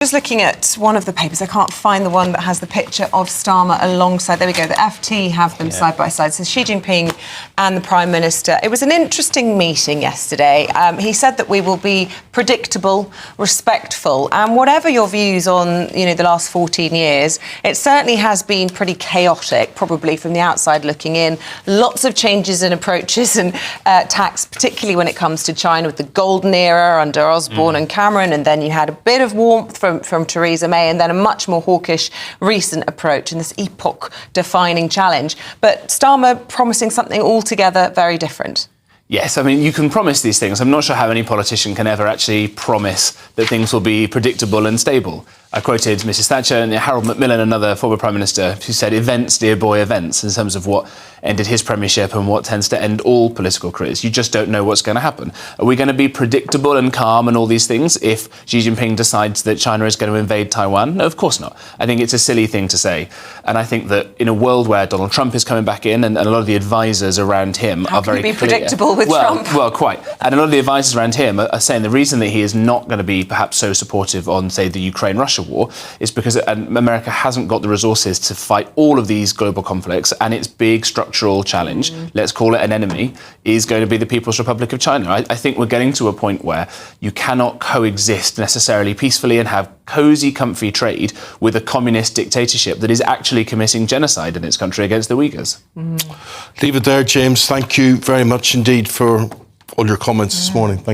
Just looking at one of the papers, I can't find the one that has the picture of Starmer alongside. There we go. The FT have them side by side. So Xi Jinping and the Prime Minister. It was an interesting meeting yesterday. He said that we will be predictable, respectful, and whatever your views on, the last 14 years, it certainly has been pretty chaotic, probably from the outside looking in. Lots of changes in approaches and tacks, particularly when it comes to China, with the golden era under Osborne and Cameron, and then you had a bit of warmth from Theresa May, and then a much more hawkish recent approach in this epoch-defining challenge. But Starmer promising something altogether very different. Yes, I mean, you can promise these things. I'm not sure how any politician can ever actually promise that things will be predictable and stable. I quoted Mrs Thatcher and Harold Macmillan, another former Prime Minister, who said, events, dear boy, events, in terms of what ended his premiership and what tends to end all political careers. You just don't know what's going to happen. Are we going to be predictable and calm and all these things if Xi Jinping decides that China is going to invade Taiwan? No, of course not. I think it's a silly thing to say. And I think that in a world where Donald Trump is coming back in and a lot of the advisors around him are very clear. How can you be predictable with Trump? Well, quite. And a lot of the advisors around him are saying the reason that he is not going to be perhaps so supportive on, say, the Ukraine-Russia war is because America hasn't got the resources to fight all of these global conflicts, and its big structural challenge, let's call it an enemy, is going to be the People's Republic of China. I think we're getting to a point where you cannot coexist necessarily peacefully and have cosy, comfy trade with a communist dictatorship that is actually committing genocide in its country against the Uyghurs. Leave it there, James. Thank you very much indeed for all your comments this morning. Thank you.